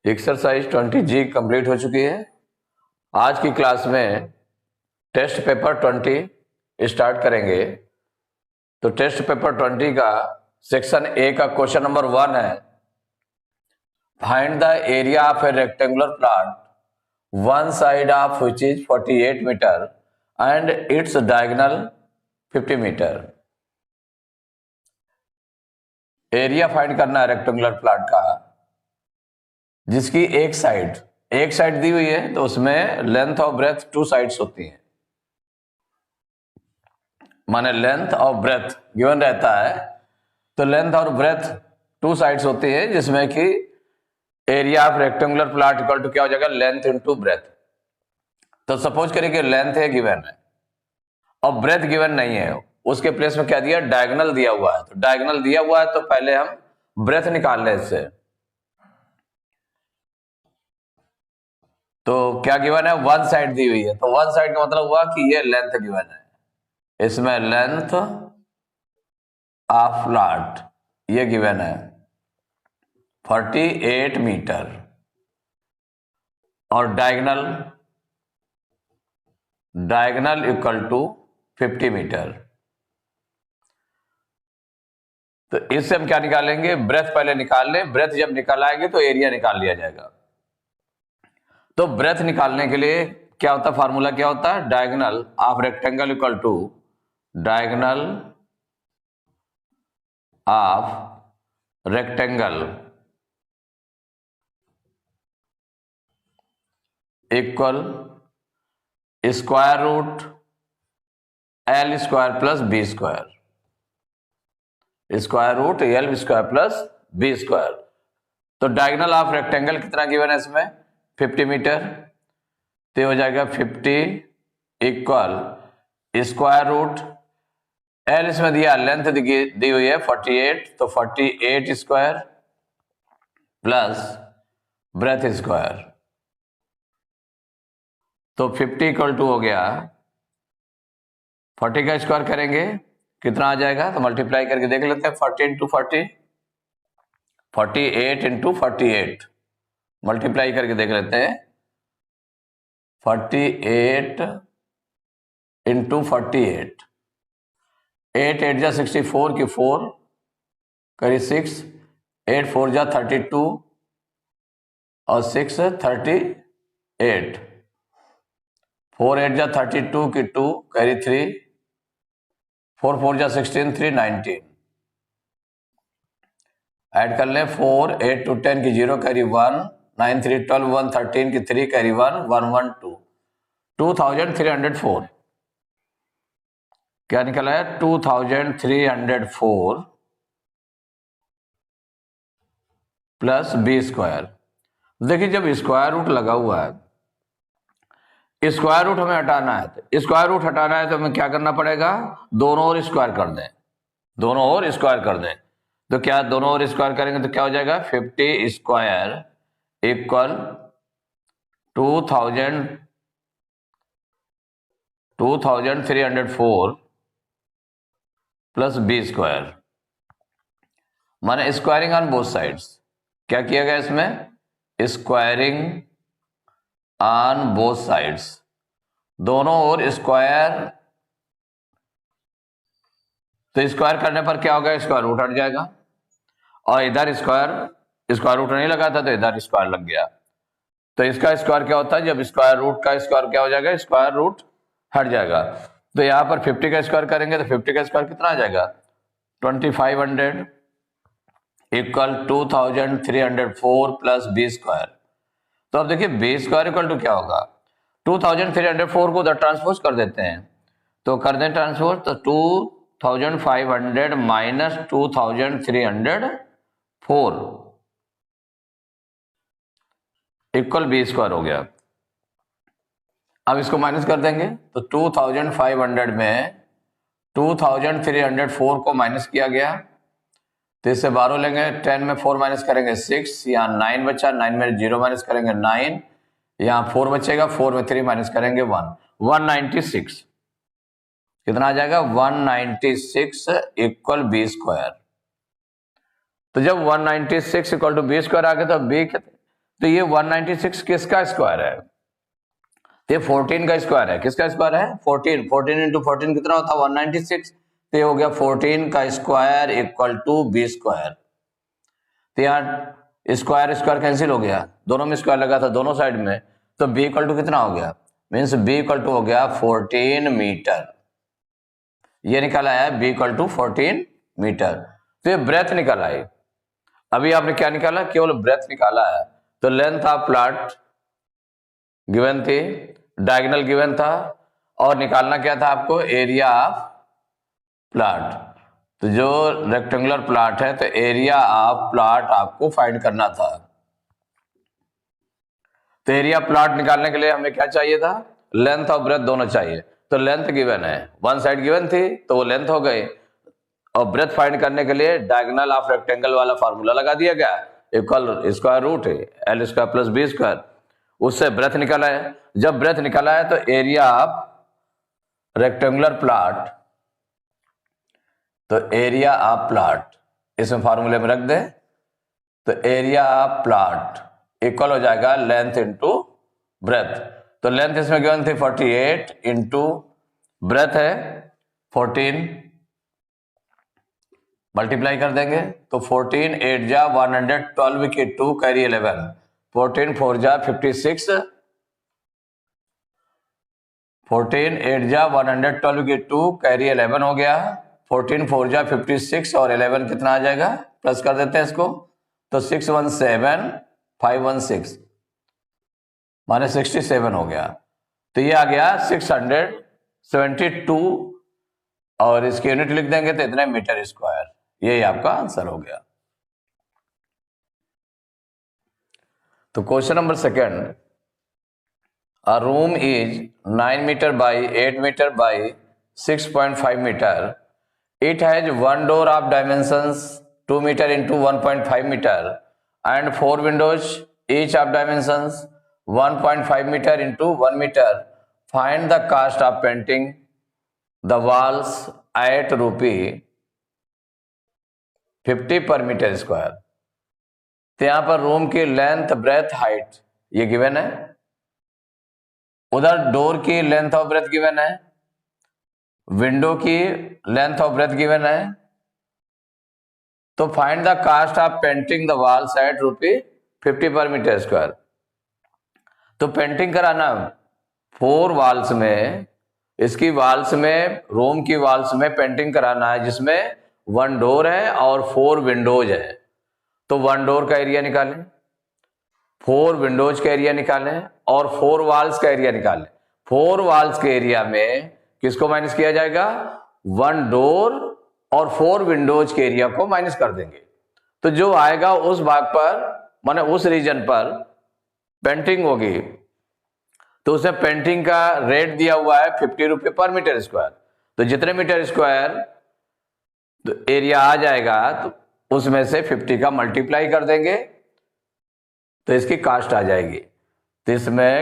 Exercise 20G complete हो चुकी है। आज की क्लास में टेस्ट पेपर 20 स्टार्ट करेंगे। तो टेस्ट पेपर 20 का सेक्शन ए का क्वेश्चन नंबर 1 है, find the area of a rectangular plot one side of which is 48 metre and its diagonal 50 metre. Area find करना है रेक्टेंगुलर प्लॉट का जिसकी एक साइड दी हुई है, तो उसमें लेंथ और ब्रेथ 2 साइड्स होती हैं। माने लेंथ और ब्रेथ गिवन रहता है, तो लेंथ और ब्रेथ 2 साइड्स होती है, जिसमें कि area of rectangular plot equal to क्या हो जाएगा, लेंथ इनटू ब्रेथ। तो सपोज करिए कि लेंथ है गिवन है और ब्रेथ गिवन नहीं है, उसके प्लेस में क्या दिया, डायगोनल दिया हुआ है। तो डायगोनल दिया हुआ है तो पहले हम ब्रेथ निकाल लें इससे। तो क्या गिवन है, वन साइड दी हुई है, तो वन साइड का मतलब हुआ कि ये लेंथ गिवन है, इसमें लेंथ ऑफ प्लॉट ये गिवन है 48 मीटर और डायगोनल इक्वल टू 50 मीटर। तो इससे हम क्या निकालेंगे, ब्रेथ पहले निकाल लें। ब्रेथ जब निकाल आएगी तो एरिया निकाल लिया जाएगा। तो ब्रेथ निकालने के लिए क्या होता है, फार्मूला क्या होता है, diagonal of rectangle equal to diagonal of rectangle equal square root L square plus B square, square root L square plus B square. तो डायगोनल ऑफ रेक्टेंगल कितना गिवन है इसमें, 50 मीटर। तो हो जाएगा 50 इक्वल स्क्वायर रूट एल इसमें दिया, length दी हुई है 48, तो 48 स्क्वायर प्लस ब्रेथ स्क्वायर। तो 50 इक्वल टू हो गया 40 का स्क्वायर करेंगे कितना आ जाएगा, तो मल्टीप्लाई करके देख लेते हैं। 40 इंटू 40, 48 इंटू 48 मल्टीप्लाई करके देख लेते हैं। 48 इंटू 48, 8 8 जा 64 की 4 करी 6, 8 4 जा 32 और 6 38, 4 8 जा 32 की 2 करी 3, 4 4 जा 16 3 19। ऐड कर लें, 4 8 2 10 की 0 कैरी 1, 9 3 12 1 13 की 3 कैरी 1 1 1 2, 2304 क्या निकला है, 2304 प्लस बी स्क्वायर। देखिए जब स्क्वायर रूट लगा हुआ है, स्क्वायर रूट हमें हटाना है, तो स्क्वायर रूट हटाना है तो हमें क्या करना पड़ेगा, दोनों ओर स्क्वायर कर दें, दोनों ओर स्क्वायर कर दें। तो क्या दोनों ओर स्क्वायर करेंगे तो क्या हो जाएगा, 50 square equal 2304 plus B square, माने स्क्वायरिंग ऑन बोथ साइड्स। क्या किया गया इसमें, स्क्वायरिंग ऑन बोथ साइड्स, दोनों ओर स्क्वायर। तो स्क्वायर करने पर क्या होगा, स्क्वायर रूट हट जाएगा, और इधर स्क्वायर रूट नहीं लगा था तो इधर स्क्वायर लग गया। तो इसका स्क्वायर क्या होता है, जब स्क्वायर रूट का स्क्वायर क्या हो जाएगा, स्क्वायर रूट हट जाएगा। तो यहां पर 50 का स्क्वायर करेंगे तो 50 का स्क्वायर कितना आ जाएगा, 2500 इक्वल 2304 प्लस बी स्क्वायर। तो अब देखिए बी स्क्वायर इक्वल टू क्या होगा, 2304 को उधर ट्रांसपोज कर देते हैं, तो कर दें ट्रांसपोज, तो 2500 माइनस 2304 इक्वल बी स्क्वायर हो गया। अब इसको माइनस कर देंगे, तो 2500 में 2304 को माइनस किया गया, तो इससे 12 लेंगे, 10 में 4 माइनस करेंगे 6, यहाँ 9 बचा, 9 में 0 माइनस करेंगे 9, यहाँ 4 बचेगा, 4 में 3 माइनस करेंगे 1, 196 कितना आ जाएगा, 196 इक्वल बी स्क्वायर। तो जब 196 इक्वल टू बी स्क्वायर आ गया तो बी तो ये 196 किसका स्क्वायर है? तो ये 14 का स्क्वायर है। किसका स्क्वायर है? 14। 14 इंटू 14 कितना होता है? 196। तो ये हो गया 14 का square equal to B square. तो यहाँ स्क्वायर स्क्वायर कैंसिल हो गया, दोनों में स्क्वायर लगा था दोनों साइड में, तो बी इक्वल टू कितना हो गया? मीन्स बी इक्वल टू हो गया 14 मीटर। ये निकाला है बी इक्वल टू 14 मीटर। तो ये ब्रेथ निकाला है। अभी आपने क्या निकाला? केवल ब्रेथ निकाला है। तो लेंथ ऑफ प्लॉट गिवन थी, डायगोनल गिवन था, और निकालना क्या था आपको? Area of plot. तो जो रेक्टेंगुलर प्लॉट है तो एरिया ऑफ प्लॉट आपको फाइंड करना था। तो एरिया प्लॉट निकालने के लिए हमें क्या चाहिए था? लेंथ और ब्रेथ दोनों चाहिए। तो लेंथ गिवन है, वन साइड गिवन थी तो वो लेंथ हो गई, और ब्रेथ फाइंड करने के लिए डायगोनल ऑफ रेक्टेंगल वाला फार्मूला लगा दिया गया, इक्वल स्क्वायर रूट है L square plus B square, उससे ब्रेथ निकाला है। जब ब्रेथ निकाला है तो एरिया ऑफ रेक्टेंगुलर प्लॉट, तो एरिया ऑफ प्लॉट इसमें फार्मूले में रख दे, तो एरिया ऑफ प्लॉट इक्वल हो जाएगा लेंथ इंटू ब्रेथ। तो लेंथ इसमें गिवन थी 48 इंटू ब्रेथ है 14, मल्टीप्लाई कर देंगे तो 14 8 जा 112 की 2 कैरी 11, 14 4 जा 56, 14 8 जा 112 की 2 कैरी 11 हो गया, 14 4 जा 56 और 11 कितना आ जाएगा? प्लस कर देते हैं इसको, तो 617 516 माने 67 हो गया। तो ये आ गया 672 और इसकी यूनिट लिख देंगे तो इतने मीटर स्क्वायर। यही आपका आंसर हो गया। तो question number second, a room is 9 meter by 8 meter by 6.5 meter. It has one door of dimensions 2 meter into 1.5 meter and 4 windows each of dimensions 1.5 meter into 1 meter. Find the cost of painting the walls at rupee 50 per meter square. तो यहां पर room की length breadth height ये given है, उधर door की length of breadth given है, window की लेंथ ऑफ ब्रेथ गिवन है। तो find the cost of painting the walls at rupee 50 per metre square. तो पेंटिंग कराना 4 वॉल्स में, इसकी वॉल्स में, रूम की वॉल्स में पेंटिंग कराना है जिसमें 1 डोर है और 4 विंडोज है। तो 1 डोर का एरिया निकालें, 4 विंडोज का एरिया निकालें और 4 वॉल्स का एरिया निकालें। 4 वॉल्स के एरिया में किसको माइनस किया जाएगा? 1 डोर और 4 विंडोज के एरिया को माइनस कर देंगे। तो जो आएगा उस भाग पर, माने उस रीजन पर पेंटिंग होगी, तो उसे पेंटिंग का रेट दिया हुआ है 50 रुपये पर मीटर स्क्वायर। तो जितने मीटर स्क्वायर तो एरिया आ जाएगा तो उसमें से 50 का मल्टीप्लाई कर देंगे तो इसकी कास्ट आ जाएगी। तो इसमें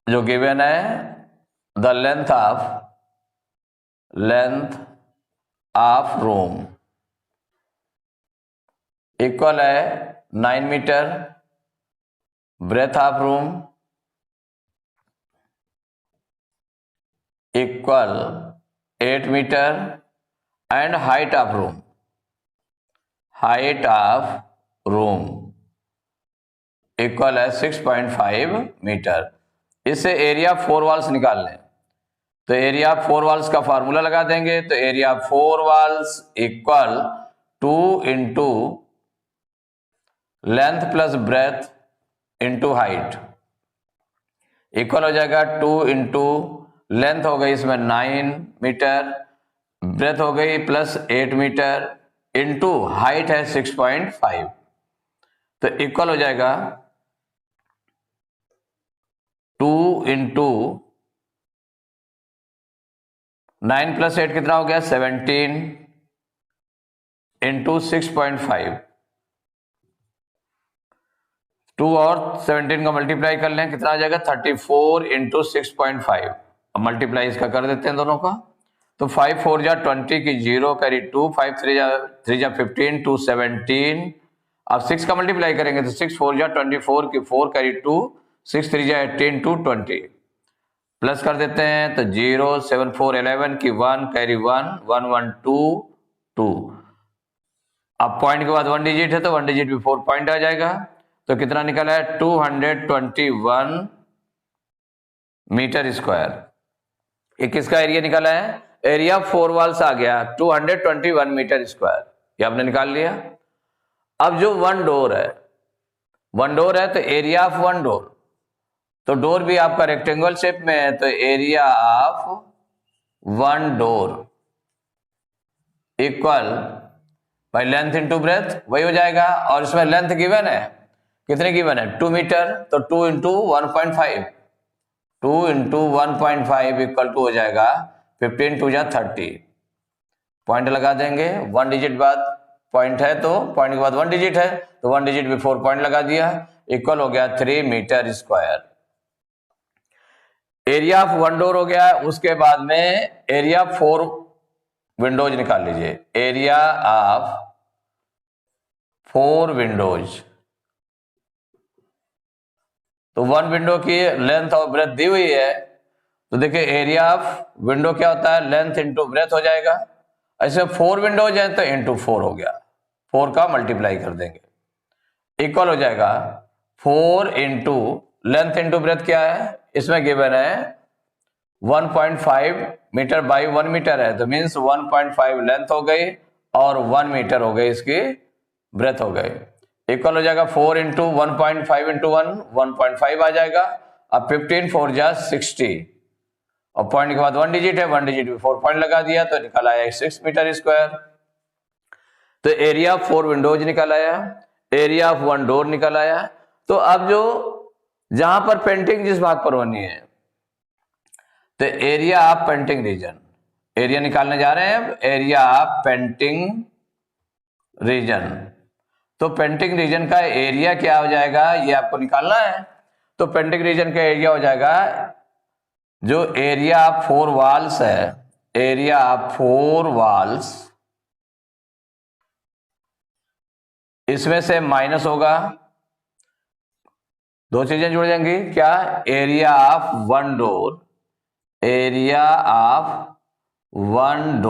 जो गिवन है the length of room equal है 9 metre, breadth of room equal 8 metre and height of room equal है 6.5 मीटर। इससे एरिया 4 वॉल्स निकाल लें, तो एरिया 4 वॉल्स का फार्मूला लगा देंगे। तो area 4 walls equal 2 into length plus breadth into height equal हो जाएगा 2 इंटू लेंथ हो गई इसमें 9 मीटर, ब्रेथ हो गई प्लस 8 मीटर इंटू हाइट है 6.5, तो इक्वल हो जाएगा 2 इंटू 9 प्लस 8 कितना हो गया? 17 इंटू 6.5, 2 और 17 का मल्टीप्लाई कर लें कितना आ जाएगा? 34 इंटू 6.5। अब मल्टीप्लाई इसका कर देते हैं दोनों का, तो 5 4 जा 20 की 0 कैरी 2, 5 3 जा 15 2 17 अब 6 का मल्टीप्लाई करेंगे तो 6 4 जा 24 की 4 कैरी 2, 6 3 जा 18 2 20, प्लस कर देते हैं तो 0 7 4 11 की 1 कैरी 1 1 1 2 2। अब पॉइंट के बाद 1 डिजिट है तो 1 डिजिट भी 4 पॉइंट आ जाएगा, तो कितना निकला है 221 मीटर स्क्वायर। ये किसका एरिया निकाला है, एरिया 4 वॉल्स आ गया 221 मीटर स्क्वायर, ये आपने निकाल लिया। अब जो वन डोर है तो एरिया ऑफ वन डोर, तो डोर भी आपका रेक्टेंगल शेप में है तो area of one door equal by length into breath, वही हो जाएगा। और इसमें लेंथ गिवन है, कितने गिवन है 2 मीटर, तो 2 इंटू 1.5, 2 इंटू 1.5 इक्वल टू हो जाएगा 15 2 जा 30। पॉइंट लगा देंगे, 1 डिजिट बाद पॉइंट है तो पॉइंट के बाद 1 डिजिट है तो 1 डिजिट भी 4 पॉइंट लगा दिया, इक्वल हो गया 3 metre square. Area of one door हो गया। उसके बाद में एरिया 4 विंडोज निकाल लीजिए, एरिया ऑफ 4 विंडोज। तो वन विंडो की लेंथ और ब्रेथ दी हुई है, तो देखिए एरिया ऑफ विंडो क्या होता है, लेंथ इंटू ब्रेथ हो जाएगा। ऐसे 4 विंडोज हैं तो इंटू 4 हो गया, 4 का मल्टीप्लाई कर देंगे, इक्वल हो जाएगा 4 इंटू लेंथ इंटू ब्रेथ क्या है, इसमें गिवन है 1.5 मीटर बाई 1 मीटर है, तो मीन्स 1.5 लेंथ हो गई और 1 मीटर हो गई इसकी ब्रेथ हो गई, इक्वल हो जाएगा 4 इंटू 1.5 इंटू 1.5 आ जाएगा। अब 15 4 जा 60 और पॉइंट के बाद 1 डिजिट है, 1 डिजिट भी 4 पॉइंट लगा दिया तो निकल आया 6 मीटर स्क्वायर। तो एरिया ऑफ 4 विंडोज निकल आया, एरिया ऑफ 1 डोर निकल आया। तो अब जो जहां पर पेंटिंग जिस भाग पर होनी है तो area of painting region, area निकालने जा रहे हैं अब, एरिया ऑफ पेंटिंग रीजन। तो पेंटिंग रीजन का एरिया क्या हो जाएगा ये आपको निकालना है। तो पेंटिंग रीजन का एरिया हो जाएगा जो एरिया ऑफ 4 वॉल्स है, एरिया ऑफ 4 वॉल्स, इसमें से माइनस होगा, दो चीजें जुड़ जाएंगी क्या, area of one door, area of one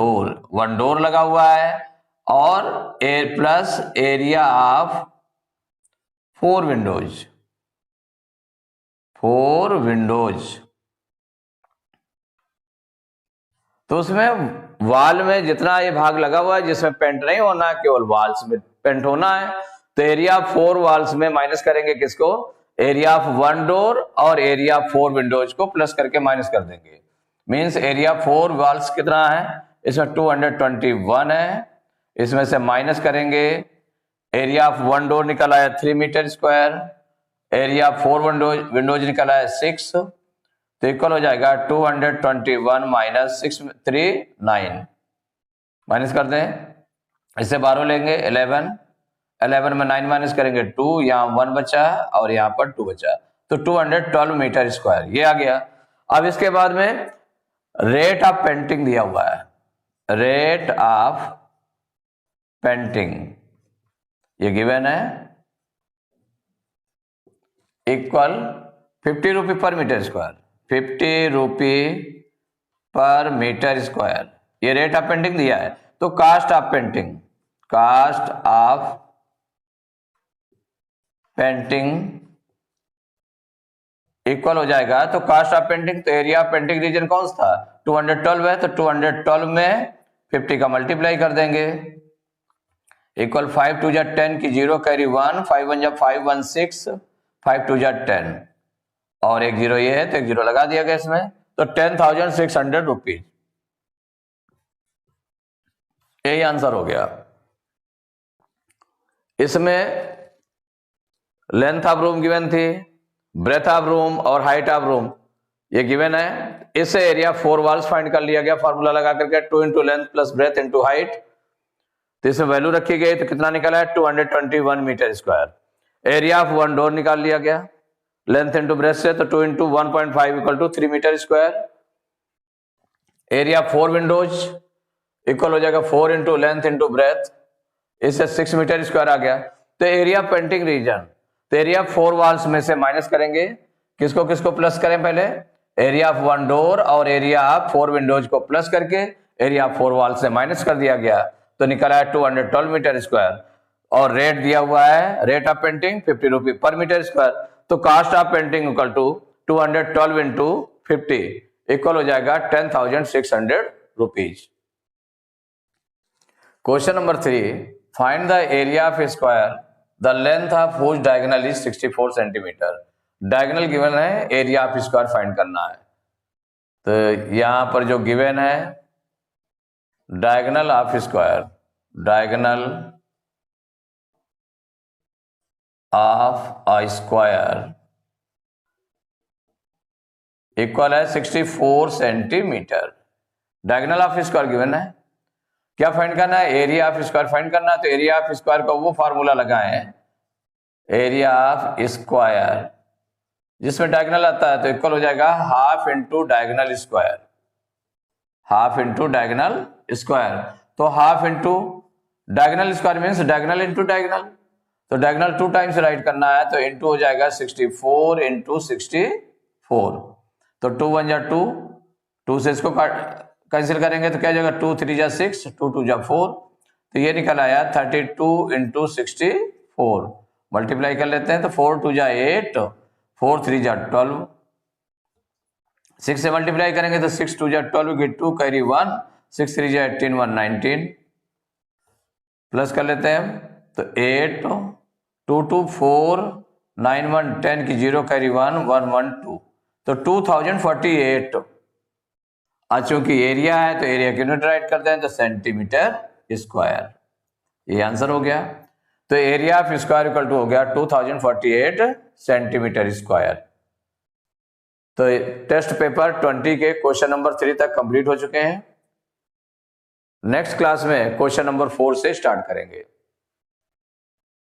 door लगा हुआ है, और plus area of 4 Windows, 4 Windows. तो उसमें वॉल में जितना ये भाग लगा हुआ है जिसमें पेंट नहीं होना है, केवल वॉल्स में पेंट होना है, तो एरिया ऑफ 4 वॉल्स में माइनस करेंगे किसको, एरिया ऑफ 1 डोर और एरिया ऑफ 4 विंडोज को प्लस करके माइनस कर देंगे। मींस एरिया 4 वॉल्स कितना है, इसमें 221 है, इसमें से माइनस करेंगे एरिया ऑफ 1 डोर निकल आया 3 metre square, area of 4 windows निकल आया 6, तो इक्वल हो जाएगा 221 माइनस 6 3 9, माइनस कर दें, इससे 12 लेंगे 11, 11 में 9 माइनस करेंगे 2, यहाँ 1 बचा और यहाँ पर 2 बचा, तो 212 मीटर स्क्वायर ये आ गया। अब इसके बाद में रेट ऑफ पेंटिंग दिया हुआ है, रेट ऑफ पेंटिंग ये गिवन है equal 50 rupee per metre square, 50 rupee per metre square, ये रेट ऑफ पेंटिंग दिया है। तो cost of painting, cost of painting equal हो जाएगा, तो कास्ट ऑफ पेंटिंग, तो एरिया ऑफ पेंटिंग रीजन कौन सा था 212 है, तो 212 में 50 का मल्टीप्लाई कर देंगे, इक्वल 5 2 जा 10 की 0 कैरी 1, 5 1 जा 5 1 6, 5 2 जा 10 और एक 0 ये है तो एक 0 लगा दिया गया इसमें, तो 10,600 रुपीज, यही आंसर हो गया। इसमें लेंथ ऑफ रूम गिवन थी, ब्रेथ ऑफ रूम और हाइट ऑफ रूम ये गिवन है, इससे एरिया 4 वॉल्स फाइंड कर लिया गया फॉर्मूला लगा करके, 2 into length plus breadth into height, तो इसमें वैल्यू रखी गई तो कितना निकला है 221 metre square. Area of 1 door निकाल लिया गया लेंथ इंटू ब्रेथ से, तो 2 into 1.5 equal to 3 metre square. Area 4 windows equal हो जाएगा 4 इंटू लेंथ इंटू ब्रेथ, इससे 6 मीटर स्क्वायर आ गया। तो एरिया पेंटिंग रीजन, तो एरिया 4 वॉल्स में से माइनस करेंगे, किसको किसको प्लस करें, पहले एरिया ऑफ 1 डोर और एरिया ऑफ 4 विंडोज को प्लस करके एरिया 4 वॉल से माइनस कर दिया गया, तो निकला है 212 मीटर स्क्वायर। और रेट दिया हुआ है, rate of painting 50 rupee per metre square, तो cost of painting equal to 212 into 50 equal हो जाएगा 10,600 rupees. Question number 3, find the area of square the length of whose diagonal is 64 centimetre. Diagonal given है, area of square find करना है। तो यहां पर जो गिवन है diagonal of square, diagonal of a square equal है 64 centimetre. Diagonal of square given है, क्या फाइंड करना है, एरिया ऑफ स्क्वायर फाइंड करना है। तो एरिया ऑफ स्क्वायर का वो फार्मूला लगाएं, एरिया ऑफ स्क्वायर जिसमें डायगोनल आता है, तो इक्वल हो जाएगा half into diagonal square, half into diagonal square. तो half into diagonal square means diagonal into diagonal, तो डायगोनल 2 टाइम्स राइट करना है, तो इंटू हो जाएगा 64 इंटू 64, तो 2 1 जा 2, 2 से इसको कैंसिल करेंगे तो क्या हो जाएगा 2 3 जा 6, 2 2 जा 4, तो ये निकल आया 32 इंटू 64। मल्टीप्लाई कर लेते हैं, तो 4 2 जा 8, 4 3 जा 12, 6 से मल्टीप्लाई करेंगे तो 6 2 जा 12 गेट 2 कैरी 1, 6 3 जा 18 1 19, प्लस कर लेते हैं तो 8 2 2 4 9 1 10 की 0 कैरी 1 1 1 2, तो 2048। चूंकि एरिया है तो एरिया की यूनिट राइट करते हैं, तो सेंटीमीटर स्क्वायर, ये आंसर हो गया। तो area of square equal to हो गया 2048 सेंटीमीटर स्क्वायर। तो टेस्ट पेपर 20 के क्वेश्चन नंबर 3 तक कंप्लीट हो चुके हैं। नेक्स्ट क्लास में क्वेश्चन नंबर 4 से स्टार्ट करेंगे।